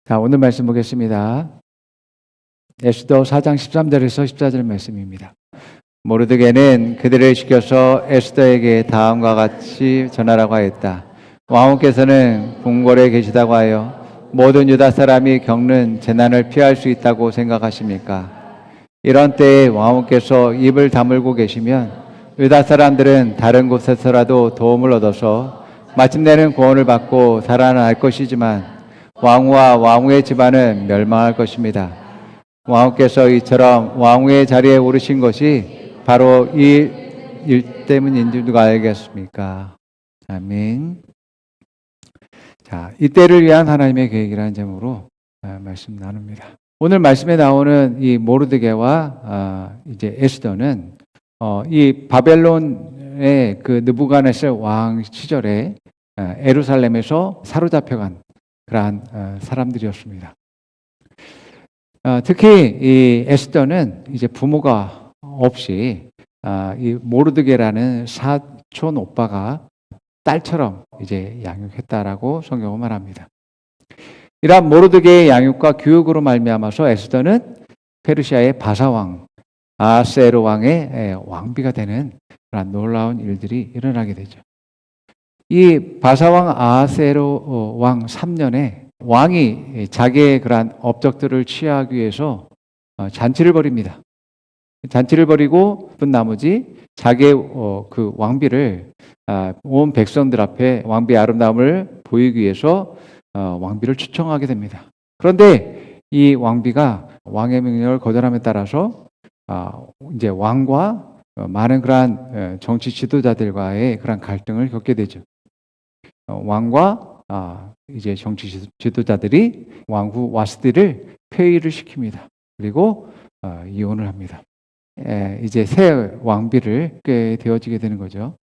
자, 오늘 말씀 보겠습니다. 에스더 4장 13절에서 14절 말씀입니다. 모르드게는 그들을 시켜서 에스더에게 다음과 같이 전하라고 하였다. 왕후께서는 궁궐에 계시다고 하여 모든 유다 사람이 겪는 재난을 피할 수 있다고 생각하십니까? 이런 때에 왕후께서 입을 다물고 계시면 유다 사람들은 다른 곳에서라도 도움을 얻어서 마침내는 구원을 받고 살아날 것이지만 왕후와 왕후의 집안은 멸망할 것입니다. 왕후께서 이처럼 왕후의 자리에 오르신 것이 바로 이 일 때문인 줄 누가 알겠습니까? 아멘. 자, 이때를 위한 하나님의 계획이라는 제목으로 말씀 나눕니다. 오늘 말씀에 나오는 이 모르드게와 이제 에스더는 이 바벨론의 그 느부갓네살 왕 시절에 예루살렘에서 사로잡혀간 그러한 사람들이었습니다. 특히 이 에스더는 이제 부모가 없이 이 모르드게라는 사촌 오빠가 딸처럼 이제 양육했다라고 성경은 말합니다. 이러한 모르드게의 양육과 교육으로 말미암아서 에스더는 페르시아의 바사왕 아하스에로 왕의 왕비가 되는 그런 놀라운 일들이 일어나게 되죠. 이 바사왕 아하스에로 왕 3년에 왕이 자기의 그러한 업적들을 취하하기 위해서 잔치를 벌입니다. 잔치를 벌이고 그 나머지 자기의 그 왕비를 온 백성들 앞에 왕비의 아름다움을 보이기 위해서 왕비를 추청하게 됩니다. 그런데 이 왕비가 왕의 명령을 거절함에 따라서 이제 왕과 많은 그러한 정치 지도자들과의 그런 갈등을 겪게 되죠. 왕과 이제 정치 지도자들이 왕후 와스디를 폐위를 시킵니다. 그리고 이혼을 합니다. 이제 새 왕비를 꽤 되어지게 되는 거죠.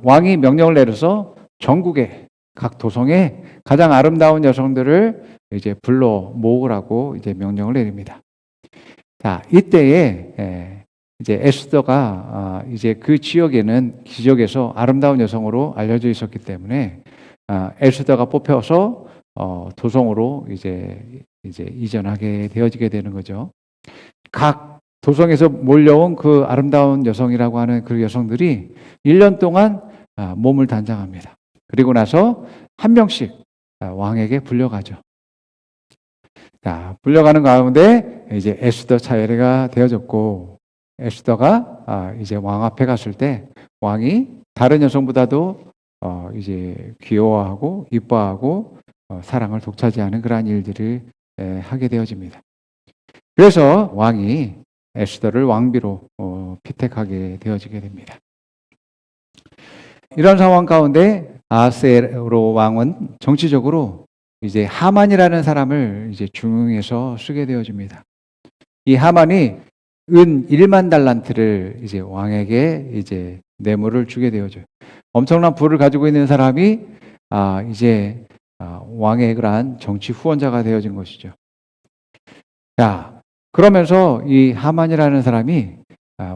왕이 명령을 내려서 전국의 각 도성에 가장 아름다운 여성들을 이제 불러 모으라고 이제 명령을 내립니다. 자, 이때에 이제 에스더가 이제 그 지역에서 아름다운 여성으로 알려져 있었기 때문에 에스더가 뽑혀서 도성으로 이제 이전하게 되어지게 되는 거죠. 각 도성에서 몰려온 그 아름다운 여성이라고 하는 그 여성들이 1년 동안 몸을 단장합니다. 그리고 나서 한 명씩 왕에게 불려가죠. 자, 불려가는 가운데 이제 에스더 차례가 되어졌고, 에스더가 이제 왕 앞에 갔을 때 왕이 다른 여성보다도 이제 귀여워하고 이뻐하고 사랑을 독차지하는 그러한 일들을 하게 되어집니다. 그래서 왕이 에스더를 왕비로 피택하게 되어지게 됩니다. 이런 상황 가운데 아하스에로 왕은 정치적으로 이제 하만이라는 사람을 이제 중용해서 쓰게 되어집니다. 이 하만이 은 1만 달란트를 이제 왕에게 이제 뇌물을 주게 되어져요. 엄청난 부를 가지고 있는 사람이 이제 왕의 그러한 정치 후원자가 되어진 것이죠. 자, 그러면서 이 하만이라는 사람이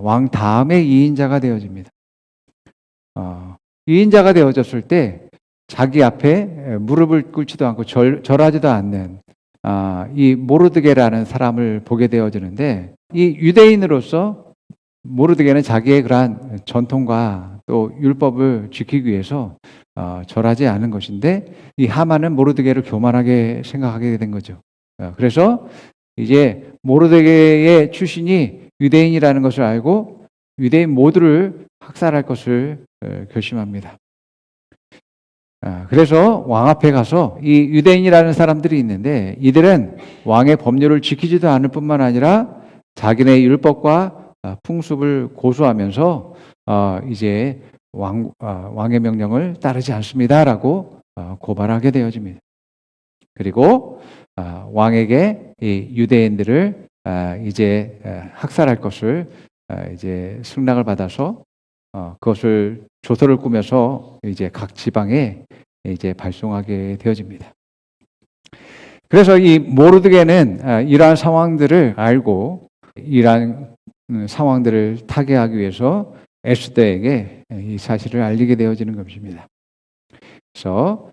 왕 다음의 2인자가 되어집니다. 2인자가 되어졌을 때 자기 앞에 무릎을 꿇지도 않고 절하지도 않는 이 모르드게라는 사람을 보게 되어지는데, 이 유대인으로서 모르드게는 자기의 그러한 전통과 또 율법을 지키기 위해서 절하지 않은 것인데, 이 하만은 모르드게를 교만하게 생각하게 된 거죠. 그래서 이제 모르드게의 출신이 유대인이라는 것을 알고 유대인 모두를 학살할 것을 결심합니다. 그래서 왕 앞에 가서 이 유대인이라는 사람들이 있는데, 이들은 왕의 법률을 지키지도 않을 뿐만 아니라 자기네 율법과 풍습을 고수하면서 이제 왕의 명령을 따르지 않습니다라고 고발하게 되어집니다. 그리고 왕에게 이 유대인들을 이제 학살할 것을 이제 승낙을 받아서 그것을 조서를 꾸며서 이제 각 지방에 이제 발송하게 되어집니다. 그래서 이 모르드게는 이러한 상황들을 알고 이러한 상황들을 타개하기 위해서 에스더에게 이 사실을 알리게 되어지는 것입니다. 그래서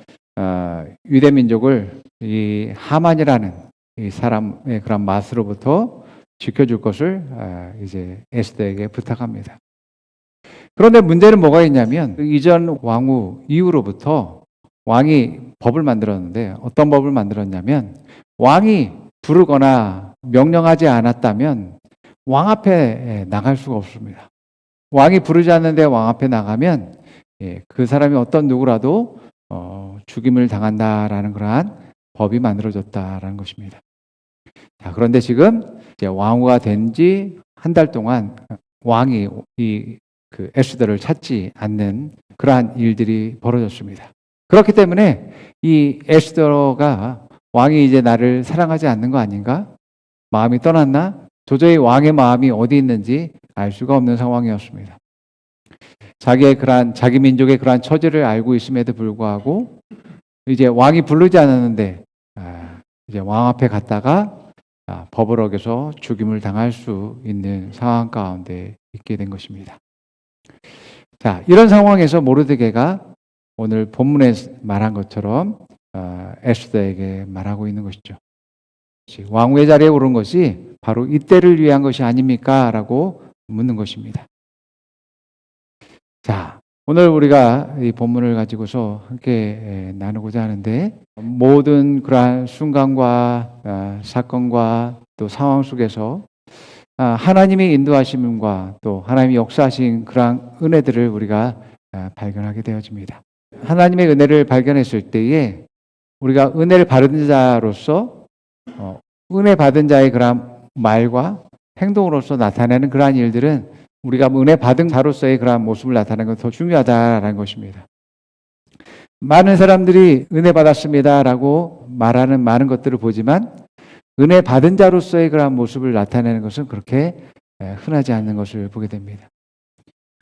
유대 민족을 이 하만이라는 이 사람의 그런 맛으로부터 지켜줄 것을 이제 에스더에게 부탁합니다. 그런데 문제는 뭐가 있냐면 그 이전 왕후 이후로부터 왕이 법을 만들었는데 어떤 법을 만들었냐면 왕이 부르거나 명령하지 않았다면 왕 앞에 나갈 수가 없습니다. 왕이 부르지 않는데 왕 앞에 나가면 그 사람이 어떤 누구라도 죽임을 당한다라는 그러한 법이 만들어졌다라는 것입니다. 자, 그런데 지금 이제 왕후가 된 지 한 달 동안 왕이 그 에스더를 찾지 않는 그러한 일들이 벌어졌습니다. 그렇기 때문에 이 에스더가 왕이 이제 나를 사랑하지 않는 거 아닌가? 마음이 떠났나? 도저히 왕의 마음이 어디 있는지 알 수가 없는 상황이었습니다. 자기 민족의 그러한 처지를 알고 있음에도 불구하고 이제 왕이 부르지 않았는데 이제 왕 앞에 갔다가 법을 어겨서 죽임을 당할 수 있는 상황 가운데 있게 된 것입니다. 자, 이런 상황에서 모르드게가 오늘 본문에 말한 것처럼 에스더에게 말하고 있는 것이죠. 왕후의 자리에 오른 것이 바로 이때를 위한 것이 아닙니까? 라고 묻는 것입니다. 자, 오늘 우리가 이 본문을 가지고서 함께 나누고자 하는데 모든 그러한 순간과 사건과 또 상황 속에서 하나님의 인도하심과 또 하나님의 역사하신 그러한 은혜들을 우리가 발견하게 되어집니다. 하나님의 은혜를 발견했을 때에 우리가 은혜를 받은 자로서 은혜 받은 자의 그러한 말과 행동으로서 나타내는 그러한 일들은 우리가 은혜 받은 자로서의 그러한 모습을 나타내는 것이 더 중요하다라는 것입니다. 많은 사람들이 은혜 받았습니다라고 말하는 많은 것들을 보지만 은혜 받은 자로서의 그러한 모습을 나타내는 것은 그렇게 흔하지 않는 것을 보게 됩니다.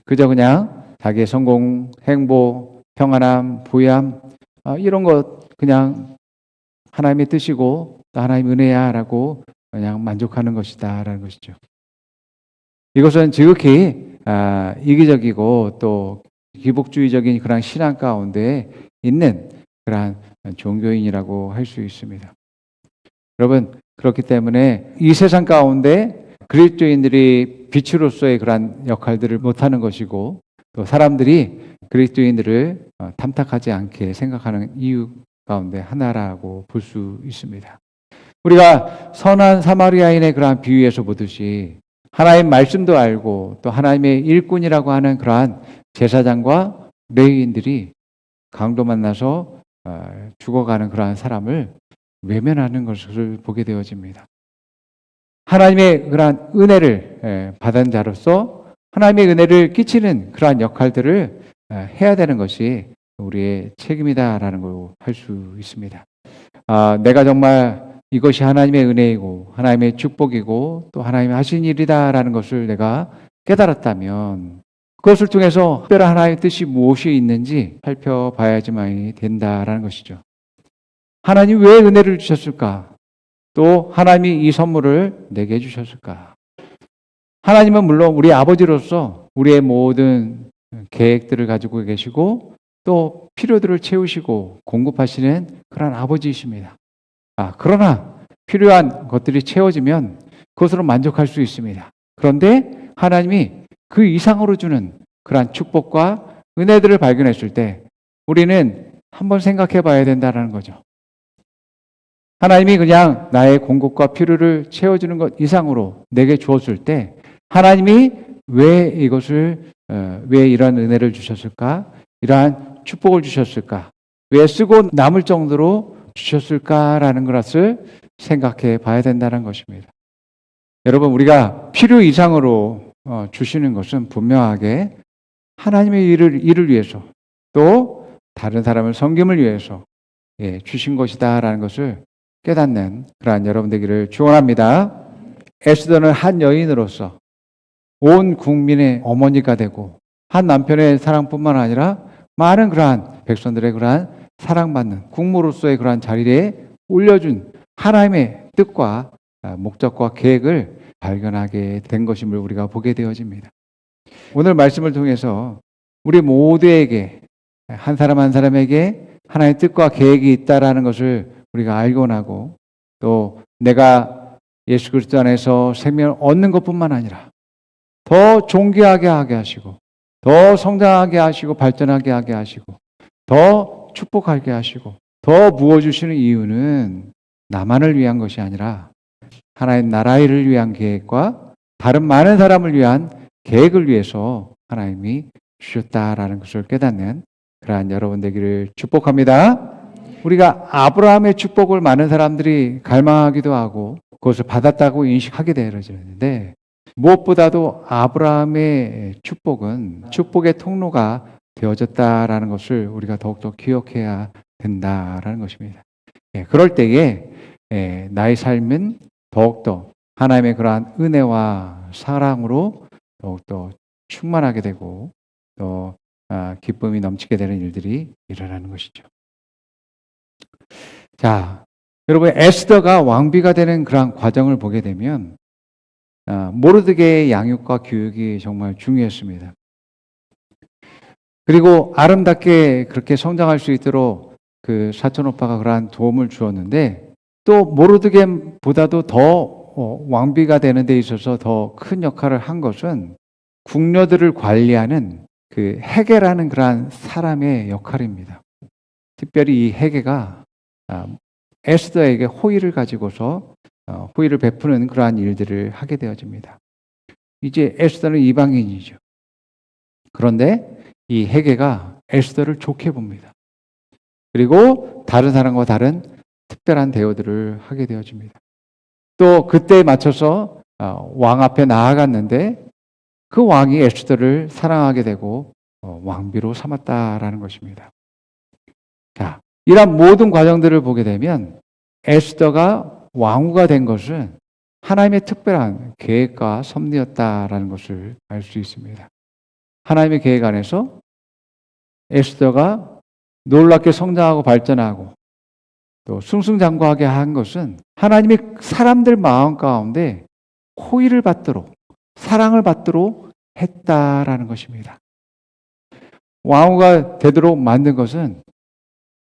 그저 그냥 자기의 성공, 행복, 평안함, 부유함 이런 것 그냥 하나님의 뜻이고 또 하나님의 은혜야라고 그냥 만족하는 것이다라는 것이죠. 이것은 지극히 이기적이고 또 기복주의적인 그런 신앙 가운데 있는 그러한 종교인이라고 할 수 있습니다. 여러분, 그렇기 때문에 이 세상 가운데 그리스도인들이 빛으로서의 그러한 역할들을 못하는 것이고 또 사람들이 그리스도인들을 탐탁하지 않게 생각하는 이유 가운데 하나라고 볼 수 있습니다. 우리가 선한 사마리아인의 그러한 비유에서 보듯이 하나님 말씀도 알고 또 하나님의 일꾼이라고 하는 그러한 제사장과 레위인들이 강도 만나서 죽어가는 그러한 사람을 외면하는 것을 보게 되어집니다. 하나님의 그러한 은혜를 받은 자로서 하나님의 은혜를 끼치는 그러한 역할들을 해야 되는 것이 우리의 책임이다라는 걸 할 수 있습니다. 내가 정말 이것이 하나님의 은혜이고 하나님의 축복이고 또 하나님의 하신 일이다라는 것을 내가 깨달았다면 그것을 통해서 특별한 하나님의 뜻이 무엇이 있는지 살펴봐야지만이 된다라는 것이죠. 하나님 왜 은혜를 주셨을까? 또 하나님이 이 선물을 내게 주셨을까? 하나님은 물론 우리 아버지로서 우리의 모든 계획들을 가지고 계시고 또 필요들을 채우시고 공급하시는 그런 아버지이십니다. 그러나 필요한 것들이 채워지면 그것으로 만족할 수 있습니다. 그런데 하나님이 그 이상으로 주는 그러한 축복과 은혜들을 발견했을 때 우리는 한번 생각해 봐야 된다는 거죠. 하나님이 그냥 나의 공급과 필요를 채워주는 것 이상으로 내게 주었을 때 하나님이 왜 왜 이런 은혜를 주셨을까? 이러한 축복을 주셨을까? 왜 쓰고 남을 정도로 주셨을까라는 것을 생각해 봐야 된다는 것입니다. 여러분, 우리가 필요 이상으로 주시는 것은 분명하게 하나님의 일을 위해서 또 다른 사람을 섬김을 위해서 주신 것이다라는 것을 깨닫는 그러한 여러분 되기를 축원합니다. 에스더는 한 여인으로서 온 국민의 어머니가 되고 한 남편의 사랑뿐만 아니라 많은 그러한 백성들의 그러한 사랑받는 국모로서의 그러한 자리에 올려준 하나님의 뜻과 목적과 계획을 발견하게 된 것임을 우리가 보게 되어집니다. 오늘 말씀을 통해서 우리 모두에게 한 사람 한 사람에게 하나님의 뜻과 계획이 있다라는 것을 우리가 알고 나고 또 내가 예수 그리스도 안에서 생명을 얻는 것뿐만 아니라 더 존귀하게 하게 하시고 더 성장하게 하시고 발전하게 하게 하시고 더 축복하게 하시고 더 부어주시는 이유는 나만을 위한 것이 아니라 하나님 나라를 위한 계획과 다른 많은 사람을 위한 계획을 위해서 하나님이 주셨다라는 것을 깨닫는 그러한 여러분 되기를 축복합니다. 우리가 아브라함의 축복을 많은 사람들이 갈망하기도 하고 그것을 받았다고 인식하게 되어지는데 무엇보다도 아브라함의 축복은 축복의 통로가 되어졌다라는 것을 우리가 더욱더 기억해야 된다라는 것입니다. 그럴 때에 나의 삶은 더욱더 하나님의 그러한 은혜와 사랑으로 더욱더 충만하게 되고 또 기쁨이 넘치게 되는 일들이 일어나는 것이죠. 자, 여러분 에스더가 왕비가 되는 그러한 과정을 보게 되면 모르드게의 양육과 교육이 정말 중요했습니다. 그리고 아름답게 그렇게 성장할 수 있도록 그 사촌 오빠가 그러한 도움을 주었는데 또 모르드게보다도 더 왕비가 되는 데 있어서 더 큰 역할을 한 것은 궁녀들을 관리하는 그 헤게라는 그러한 사람의 역할입니다. 특별히 이 헤게가 에스더에게 호의를 가지고서 호의를 베푸는 그러한 일들을 하게 되어집니다. 이제 에스더는 이방인이죠. 그런데 이 헤게가 에스더를 좋게 봅니다. 그리고 다른 사람과 다른 특별한 대우들을 하게 되어집니다. 또 그때에 맞춰서 왕 앞에 나아갔는데 그 왕이 에스더를 사랑하게 되고 왕비로 삼았다라는 것입니다. 자, 이런 모든 과정들을 보게 되면 에스더가 왕후가 된 것은 하나님의 특별한 계획과 섭리였다라는 것을 알 수 있습니다. 하나님의 계획 안에서 에스더가 놀랍게 성장하고 발전하고 또 승승장구하게 한 것은 하나님이 사람들 마음 가운데 호의를 받도록 사랑을 받도록 했다라는 것입니다. 왕후가 되도록 만든 것은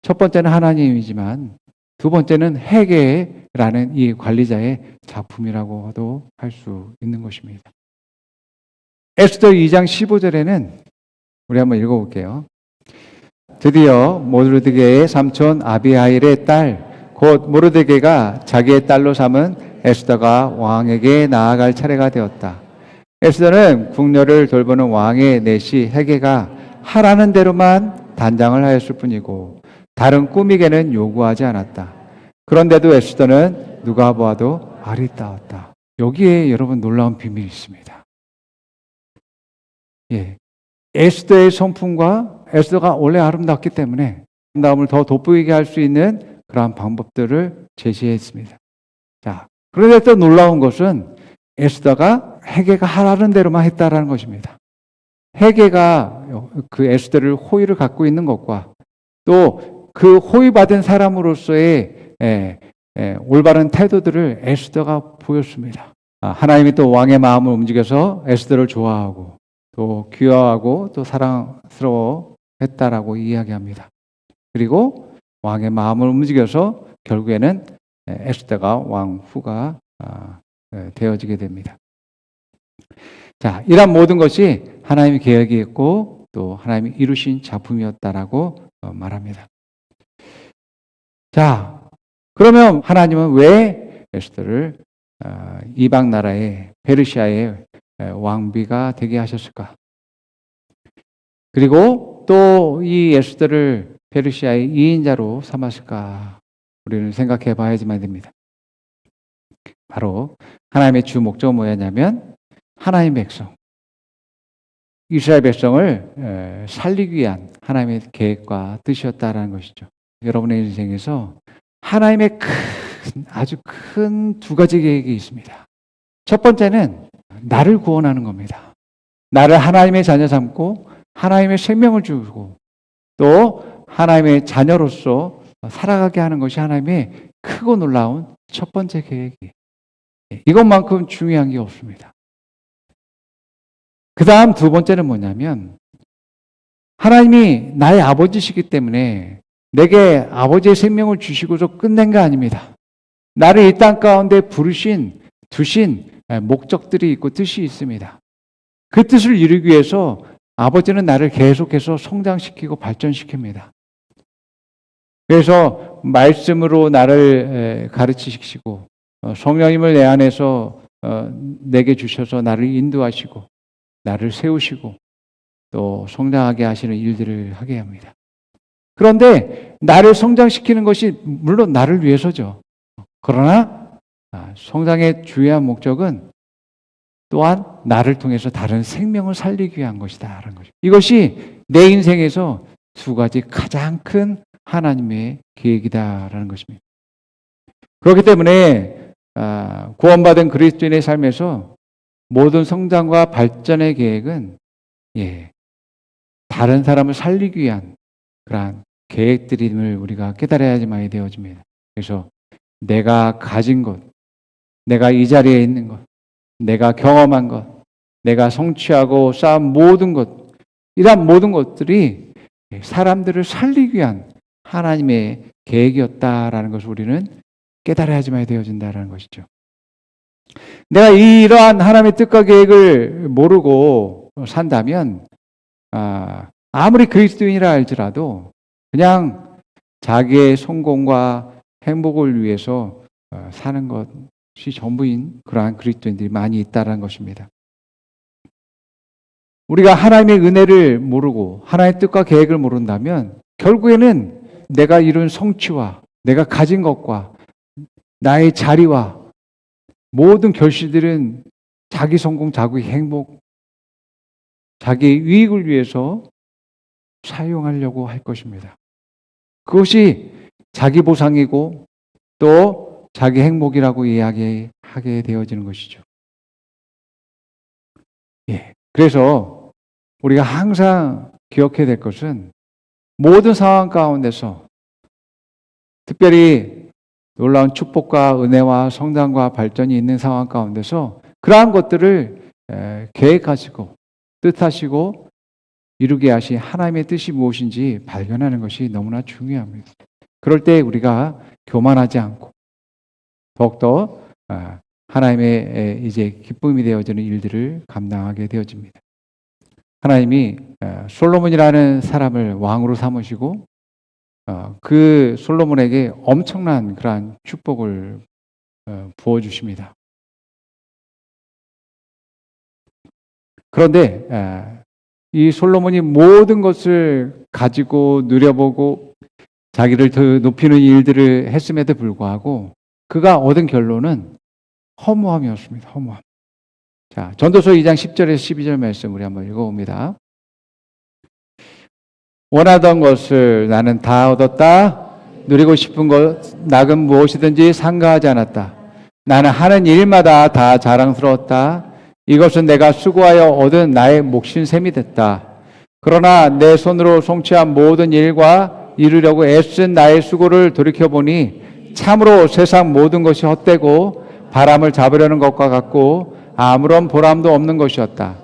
첫 번째는 하나님이지만 두 번째는 헤게라는 이 관리자의 작품이라고도 할 수 있는 것입니다. 에스더 2장 15절에는 우리 한번 읽어볼게요. 드디어 모르드게의 삼촌 아비하일의 딸 곧 모르드게가 자기의 딸로 삼은 에스더가 왕에게 나아갈 차례가 되었다. 에스더는 궁녀를 돌보는 왕의 내시 헤게가 하라는 대로만 단장을 하였을 뿐이고 다른 꾸미개는 요구하지 않았다. 그런데도 에스더는 누가 보아도 아리따웠다. 여기에 여러분 놀라운 비밀이 있습니다. 에스더의 성품과 에스더가 원래 아름답기 때문에 아름다움을 더 돋보이게 할 수 있는 그러한 방법들을 제시했습니다. 자, 그런데 또 놀라운 것은 에스더가 헤게가 하라는 대로만 했다라는 것입니다. 헤게가 그 에스더를 호의를 갖고 있는 것과 또 그 호의받은 사람으로서의 올바른 태도들을 에스더가 보였습니다. 하나님이 또 왕의 마음을 움직여서 에스더를 좋아하고 또 귀여워하고 또 사랑스러워 했다라고 이야기합니다. 그리고 왕의 마음을 움직여서 결국에는 에스더가 왕후가 되어지게 됩니다. 자, 이런 모든 것이 하나님의 계획이었고 또 하나님이 이루신 작품이었다라고 말합니다. 자, 그러면 하나님은 왜 에스더를 이방 나라의 페르시아의 왕비가 되게 하셨을까? 그리고 또 이 에스더를 페르시아의 2인자로 삼았을까? 우리는 생각해 봐야지만 됩니다. 바로 하나님의 주 목적은 뭐였냐면 하나님의 백성, 이스라엘 백성을 살리기 위한 하나님의 계획과 뜻이었다라는 것이죠. 여러분의 인생에서 하나님의 아주 큰 두 가지 계획이 있습니다. 첫 번째는 나를 구원하는 겁니다. 나를 하나님의 자녀 삼고 하나님의 생명을 주고 또 하나님의 자녀로서 살아가게 하는 것이 하나님의 크고 놀라운 첫 번째 계획이. 이것만큼 중요한 게 없습니다. 그 다음 두 번째는 뭐냐면 하나님이 나의 아버지시기 때문에 내게 아버지의 생명을 주시고서 끝낸 게 아닙니다. 나를 이 땅 가운데 두신 목적들이 있고 뜻이 있습니다. 그 뜻을 이루기 위해서 아버지는 나를 계속해서 성장시키고 발전시킵니다. 그래서 말씀으로 나를 가르치시고 성령님을 내 안에서 내게 주셔서 나를 인도하시고 나를 세우시고 또 성장하게 하시는 일들을 하게 합니다. 그런데 나를 성장시키는 것이 물론 나를 위해서죠. 그러나 성장의 주요한 목적은 또한 나를 통해서 다른 생명을 살리기 위한 것이다라는 거죠. 이것이 내 인생에서 두 가지 가장 큰 하나님의 계획이다라는 것입니다. 그렇기 때문에 구원받은 그리스도인의 삶에서 모든 성장과 발전의 계획은 다른 사람을 살리기 위한 그러한 계획들임을 우리가 깨달아야지만이 되어집니다. 그래서 내가 가진 것, 내가 이 자리에 있는 것, 내가 경험한 것, 내가 성취하고 쌓은 모든 것, 이러한 모든 것들이 사람들을 살리기 위한 하나님의 계획이었다라는 것을 우리는 깨달아야지만 되어진다는 것이죠. 내가 이러한 하나님의 뜻과 계획을 모르고 산다면 아무리 그리스도인이라 할지라도 그냥 자기의 성공과 행복을 위해서 사는 것이 전부인 그러한 그리스도인들이 많이 있다는 것입니다. 우리가 하나님의 은혜를 모르고 하나님의 뜻과 계획을 모른다면 결국에는 내가 이룬 성취와 내가 가진 것과 나의 자리와 모든 결실들은 자기 성공, 자기 행복, 자기 유익을 위해서 사용하려고 할 것입니다. 그것이 자기 보상이고 또 자기 행복이라고 이야기하게 되어지는 것이죠. 그래서 우리가 항상 기억해야 될 것은 모든 상황 가운데서 특별히 놀라운 축복과 은혜와 성장과 발전이 있는 상황 가운데서 그러한 것들을 계획하시고 뜻하시고 이루게 하신 하나님의 뜻이 무엇인지 발견하는 것이 너무나 중요합니다. 그럴 때 우리가 교만하지 않고 더욱더 하나님의 이제 기쁨이 되어지는 일들을 감당하게 되어집니다. 하나님이 솔로몬이라는 사람을 왕으로 삼으시고 그 솔로몬에게 엄청난 그러한 축복을 부어주십니다. 그런데 이 솔로몬이 모든 것을 가지고 누려보고 자기를 더 높이는 일들을 했음에도 불구하고 그가 얻은 결론은 허무함이었습니다. 허무함. 자, 전도서 2장 10절에서 12절 말씀 우리 한번 읽어봅니다. 원하던 것을 나는 다 얻었다. 누리고 싶은 것 낙은 무엇이든지 상가하지 않았다. 나는 하는 일마다 다 자랑스러웠다. 이것은 내가 수고하여 얻은 나의 몫인 셈이 됐다. 그러나 내 손으로 성취한 모든 일과 이루려고 애쓴 나의 수고를 돌이켜보니 참으로 세상 모든 것이 헛되고 바람을 잡으려는 것과 같고 아무런 보람도 없는 것이었다.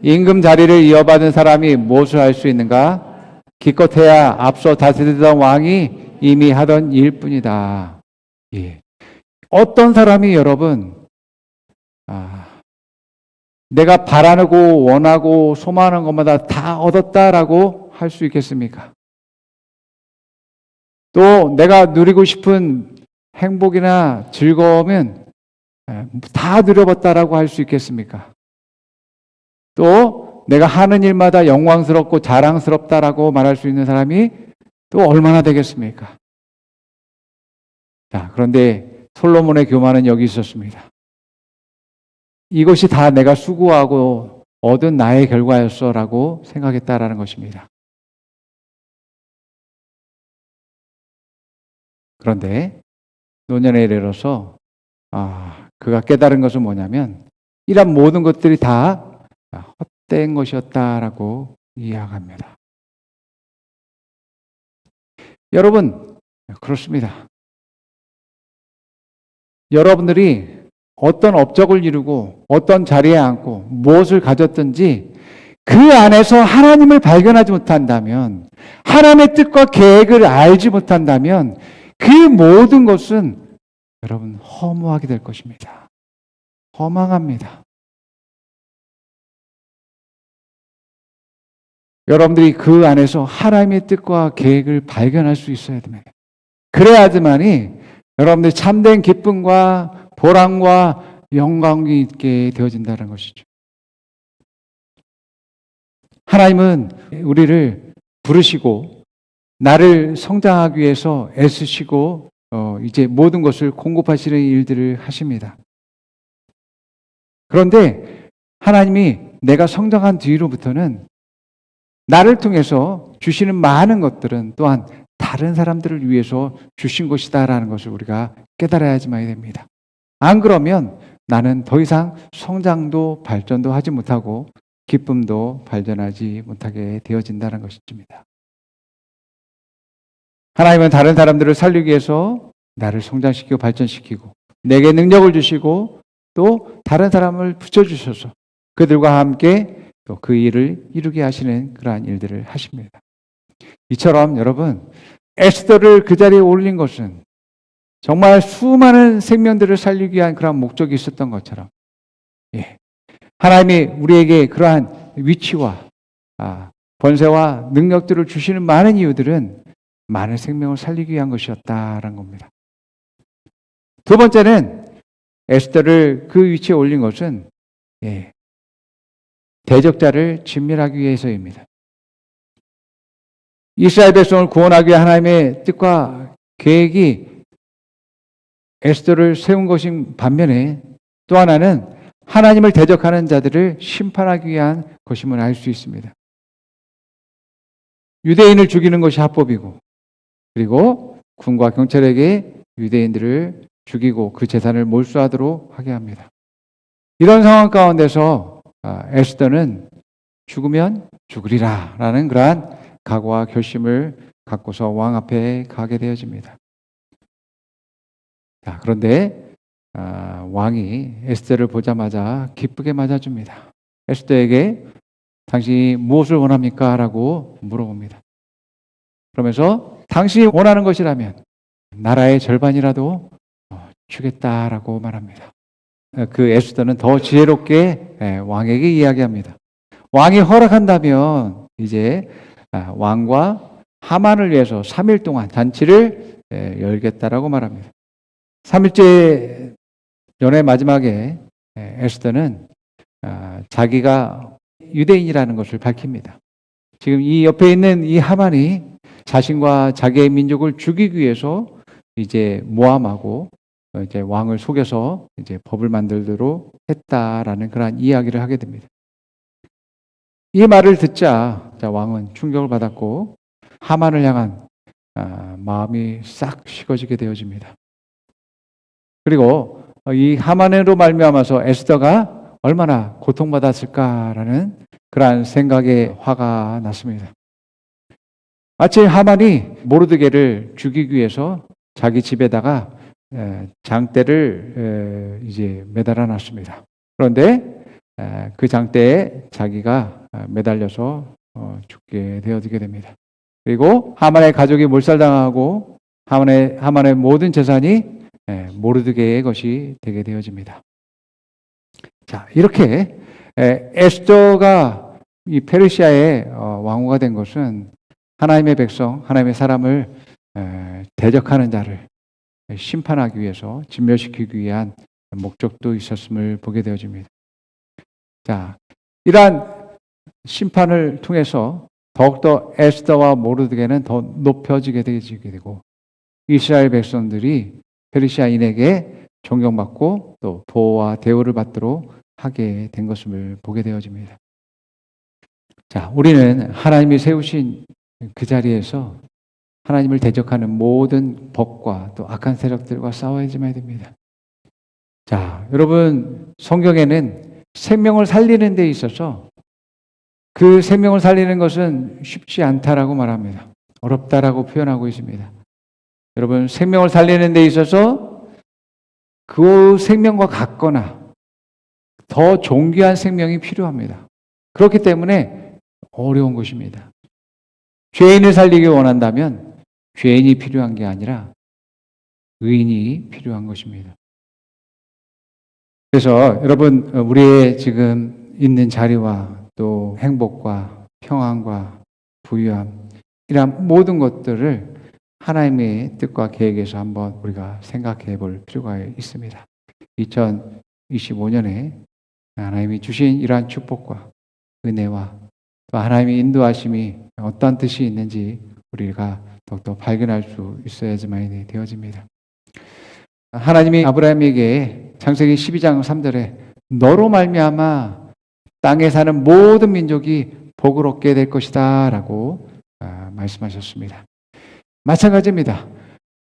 임금 자리를 이어받은 사람이 무엇을 할 수 있는가? 기껏해야 앞서 다스리던 왕이 이미 하던 일뿐이다. 어떤 사람이 여러분 내가 바라고 원하고 소망하는 것마다 다 얻었다라고 할 수 있겠습니까? 또 내가 누리고 싶은 행복이나 즐거움은 다 누려봤다라고 할 수 있겠습니까? 또 내가 하는 일마다 영광스럽고 자랑스럽다라고 말할 수 있는 사람이 또 얼마나 되겠습니까? 자, 그런데 솔로몬의 교만은 여기 있었습니다. 이것이 다 내가 수고하고 얻은 나의 결과였어라고 생각했다라는 것입니다. 그런데 노년에 이르러서 그가 깨달은 것은 뭐냐면 이런 모든 것들이 다 헛된 것이었다라고 이야기합니다. 여러분, 그렇습니다. 여러분들이 어떤 업적을 이루고 어떤 자리에 앉고 무엇을 가졌든지 그 안에서 하나님을 발견하지 못한다면 하나님의 뜻과 계획을 알지 못한다면 그 모든 것은 여러분 허무하게 될 것입니다. 허망합니다. 여러분들이 그 안에서 하나님의 뜻과 계획을 발견할 수 있어야 됩니다. 그래야지만이 여러분들이 참된 기쁨과 보람과 영광이 있게 되어진다는 것이죠. 하나님은 우리를 부르시고 나를 성장하기 위해서 애쓰시고 이제 모든 것을 공급하시는 일들을 하십니다. 그런데 하나님이 내가 성장한 뒤로부터는 나를 통해서 주시는 많은 것들은 또한 다른 사람들을 위해서 주신 것이다라는 것을 우리가 깨달아야지만 됩니다. 안 그러면 나는 더 이상 성장도 발전도 하지 못하고 기쁨도 발전하지 못하게 되어진다는 것입니다. 하나님은 다른 사람들을 살리기 위해서 나를 성장시키고 발전시키고 내게 능력을 주시고 또 다른 사람을 붙여주셔서 그들과 함께 또 그 일을 이루게 하시는 그러한 일들을 하십니다. 이처럼 여러분 에스더를 그 자리에 올린 것은 정말 수많은 생명들을 살리기 위한 그러한 목적이 있었던 것처럼 하나님이 우리에게 그러한 위치와 권세와 능력들을 주시는 많은 이유들은 많은 생명을 살리기 위한 것이었다라는 겁니다. 두 번째는 에스더를 그 위치에 올린 것은 대적자를 진멸하기 위해서입니다. 이스라엘 백성을 구원하기 위해 하나님의 뜻과 계획이 에스더를 세운 것인 반면에 또 하나는 하나님을 대적하는 자들을 심판하기 위한 것임을 알 수 있습니다. 유대인을 죽이는 것이 합법이고 그리고 군과 경찰에게 유대인들을 죽이고 그 재산을 몰수하도록 하게 합니다. 이런 상황 가운데서 에스더는 죽으면 죽으리라 라는 그러한 각오와 결심을 갖고서 왕 앞에 가게 되어집니다. 그런데 왕이 에스더를 보자마자 기쁘게 맞아줍니다. 에스더에게 당신이 무엇을 원합니까? 라고 물어봅니다. 그러면서 당신이 원하는 것이라면 나라의 절반이라도 주겠다라고 말합니다. 그 에스더는 더 지혜롭게 왕에게 이야기합니다. 왕이 허락한다면 이제 왕과 하만을 위해서 3일 동안 잔치를 열겠다라고 말합니다. 3일째 연회 마지막에 에스더는 자기가 유대인이라는 것을 밝힙니다. 지금 이 옆에 있는 이 하만이 자신과 자기의 민족을 죽이기 위해서 이제 모함하고 이제 왕을 속여서 이제 법을 만들도록 했다라는 그런 이야기를 하게 됩니다. 이 말을 듣자 왕은 충격을 받았고 하만을 향한 마음이 싹 식어지게 되어집니다. 그리고 이 하만으로 말미암아서 에스더가 얼마나 고통받았을까라는 그러한 생각에 화가 났습니다. 마치 하만이 모르드게를 죽이기 위해서 자기 집에다가 장대를 이제 매달아 놨습니다. 그런데 그 장대에 자기가 매달려서 죽게 되어지게 됩니다. 그리고 하만의 가족이 몰살당하고 하만의 모든 재산이 모르드게의 것이 되게 되어집니다. 자, 이렇게 에스더가 이 페르시아의 왕후가 된 것은 하나님의 백성, 하나님의 사람을 대적하는 자를 심판하기 위해서 진멸시키기 위한 목적도 있었음을 보게 되어집니다. 자, 이러한 심판을 통해서 더욱더 에스더와 모르드게는 더 높여지게 되고 이스라엘 백성들이 페르시아인에게 존경받고 또 보호와 대우를 받도록 하게 된 것을 보게 되어집니다. 자, 우리는 하나님이 세우신 그 자리에서 하나님을 대적하는 모든 법과 또 악한 세력들과 싸워야지만 됩니다. 자, 여러분 성경에는 생명을 살리는 데 있어서 그 생명을 살리는 것은 쉽지 않다라고 말합니다. 어렵다라고 표현하고 있습니다. 여러분 생명을 살리는 데 있어서 그 생명과 같거나 더 존귀한 생명이 필요합니다. 그렇기 때문에 어려운 것입니다. 죄인을 살리기 원한다면 죄인이 필요한 게 아니라 의인이 필요한 것입니다. 그래서 여러분, 우리의 지금 있는 자리와 또 행복과 평안과 부유함, 이런 모든 것들을 하나님의 뜻과 계획에서 한번 우리가 생각해 볼 필요가 있습니다. 2025년에 하나님이 주신 이러한 축복과 은혜와 또 하나님의 인도하심이 어떤 뜻이 있는지 우리가 더욱더 발견할 수 있어야지만이 되어집니다. 하나님이 아브라함에게 창세기 12장 3절에 너로 말미암아 땅에 사는 모든 민족이 복을 얻게 될 것이다 라고 말씀하셨습니다. 마찬가지입니다.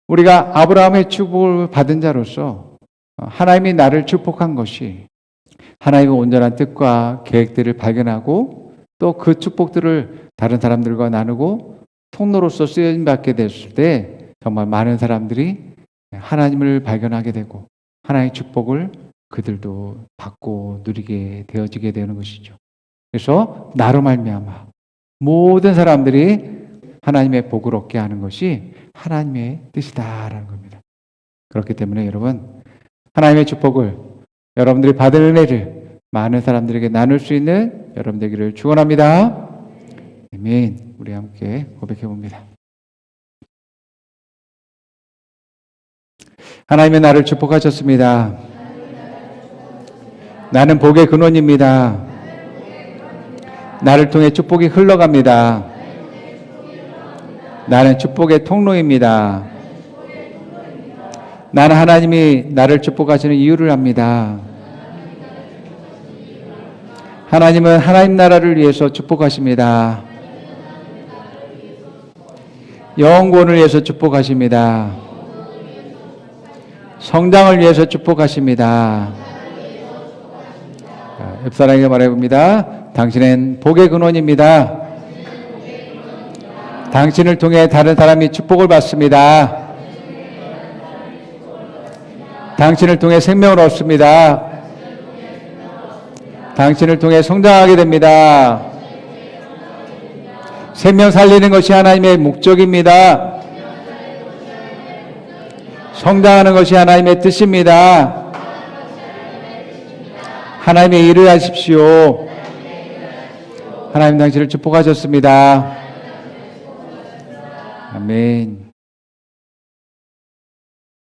우리가 아브라함의 축복을 받은 자로서 하나님이 나를 축복한 것이 하나님의 온전한 뜻과 계획들을 발견하고 또 그 축복들을 다른 사람들과 나누고 통로로서 쓰임받게 됐을 때 정말 많은 사람들이 하나님을 발견하게 되고 하나님의 축복을 그들도 받고 누리게 되어지게 되는 것이죠. 그래서 나로 말미암아 모든 사람들이 하나님의 복을 얻게 하는 것이 하나님의 뜻이다라는 겁니다. 그렇기 때문에 여러분, 하나님의 축복을 여러분들이 받은 은혜를 많은 사람들에게 나눌 수 있는 여러분 되기를 축원합니다. 아멘. 우리 함께 고백해 봅니다. 하나님의 나를 축복하셨습니다. 나는 복의 근원입니다. 나를 통해 축복이 흘러갑니다. 나는 축복의 통로입니다. 나는 하나님이 나를 축복하시는 이유를 압니다. 하나님은 하나님 나라를 위해서 축복하십니다. 영혼을 위해서 축복하십니다. 성장을 위해서 축복하십니다. 옆 사람에게 말해봅니다. 당신은 복의 근원입니다. 당신을 통해 다른 사람이 축복을 받습니다. 당신을 통해 생명을 얻습니다. 당신을 통해 성장하게 됩니다. 생명 살리는 것이 하나님의 목적입니다. 성장하는 것이 하나님의 뜻입니다. 하나님의 일을 하십시오. 하나님 당신을 축복하셨습니다. 아멘.